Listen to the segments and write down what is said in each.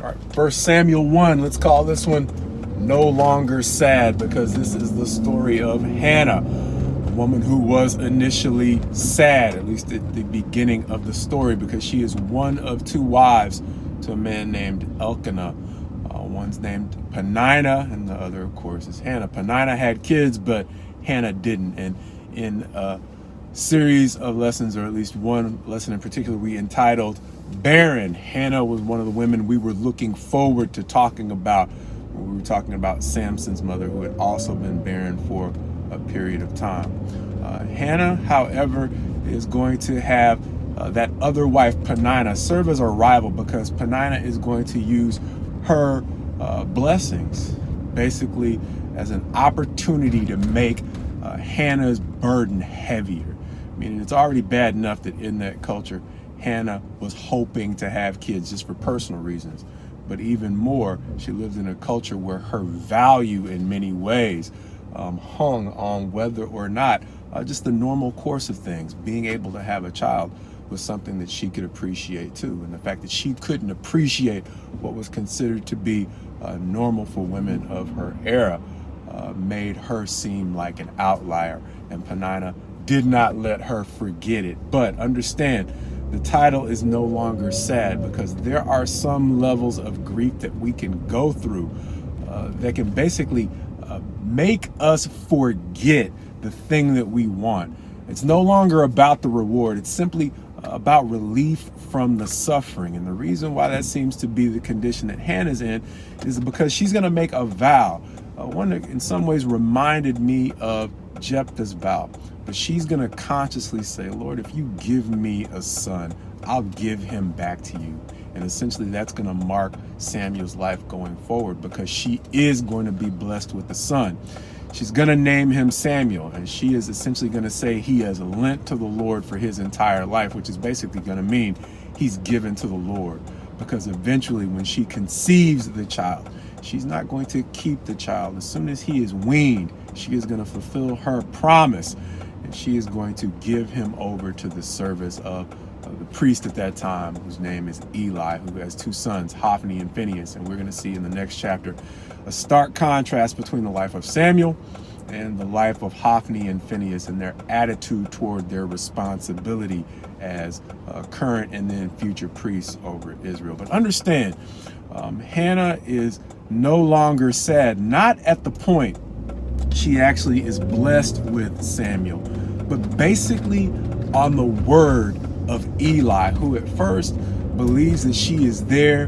All right, 1 Samuel 1, let's call this one No Longer Sad, because this is the story of Hannah, a woman who was initially sad, at least at the beginning of the story, because she is one of two wives to a man named Elkanah. One's named Peninnah, and the other, of course, is Hannah. Peninnah had kids, but Hannah didn't. And in a series of lessons, or at least one lesson in particular, we entitled Barren, Hannah was one of the women we were looking forward to talking about. We were talking about Samson's mother, who had also been barren for a period of time. Hannah, however, is going to have that other wife, Peninnah, serve as a rival, because Peninnah is going to use her blessings basically as an opportunity to make Hannah's burden heavier. Meaning it's already bad enough that in that culture, Hannah was hoping to have kids just for personal reasons. But even more, she lived in a culture where her value in many ways hung on whether or not just the normal course of things, being able to have a child, was something that she could appreciate too. And the fact that she couldn't appreciate what was considered to be normal for women of her era made her seem like an outlier. And Peninnah did not let her forget it. But understand, the title is No Longer Sad, because there are some levels of grief that we can go through that can basically make us forget the thing that we want. It's no longer about the reward. It's simply about relief from the suffering. And the reason why that seems to be the condition that Hannah's in is because she's going to make a vow, one that in some ways reminded me of Jephthah's vow. But she's going to consciously say, Lord, if you give me a son, I'll give him back to you. And essentially that's going to mark Samuel's life going forward, because she is going to be blessed with a son. She's going to name him Samuel, and she is essentially going to say he has lent to the Lord for his entire life, which is basically going to mean he's given to the Lord. Because eventually when she conceives the child, she's not going to keep the child. As soon as he is weaned, she is going to fulfill her promise, and she is going to give him over to the service of the priest at that time, whose name is Eli, who has two sons, Hophni and Phinehas. And we're going to see in the next chapter a stark contrast between the life of Samuel and the life of Hophni and Phinehas, and their attitude toward their responsibility as current and then future priests over Israel. But understand, Hannah is no longer sad, not at the point she actually is blessed with Samuel, but basically on the word of Eli, who at first believes that she is there,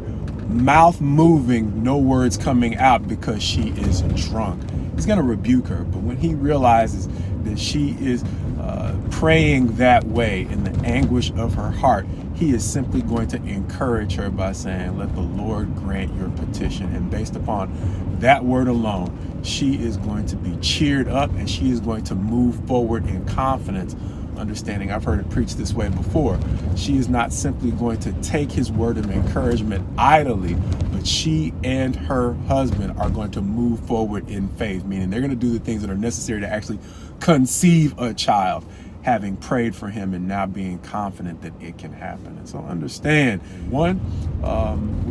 mouth moving, no words coming out, because she is drunk. He's going to rebuke her, but when he realizes that she is praying that way in the anguish of her heart, he is simply going to encourage her by saying, let the Lord grant your petition. And based upon that word alone, she is going to be cheered up, and she is going to move forward in confidence, understanding, I've heard it preached this way before, she is not simply going to take his word of encouragement idly, but she and her husband are going to move forward in faith, meaning they're going to do the things that are necessary to actually conceive a child, having prayed for him and now being confident that it can happen. And so understand, one,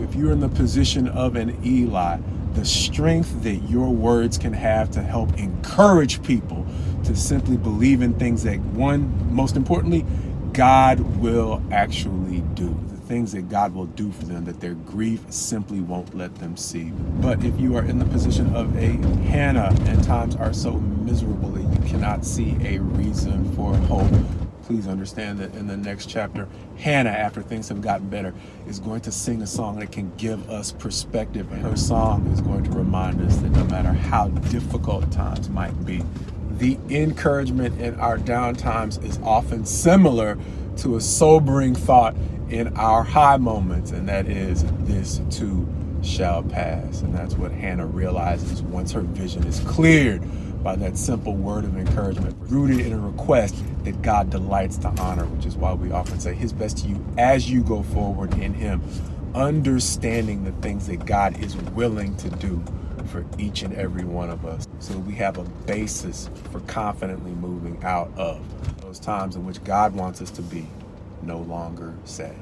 if you're in the position of an Eli, the strength that your words can have to help encourage people to simply believe in things that, one, most importantly, God will actually do. The things that God will do for them, that their grief simply won't let them see. But if you are in the position of a Hannah, and times are so miserable that you cannot see a reason for hope, please understand that in the next chapter, Hannah, after things have gotten better, is going to sing a song that can give us perspective. And her song is going to remind us that no matter how difficult times might be, the encouragement in our down times is often similar to a sobering thought in our high moments, and that is, this too shall pass. And that's what Hannah realizes once her vision is cleared by that simple word of encouragement, rooted in a request that God delights to honor, which is why we often say his best to you as you go forward in him, understanding the things that God is willing to do for each and every one of us, so that we have a basis for confidently moving out of those times in which God wants us to be no longer sad.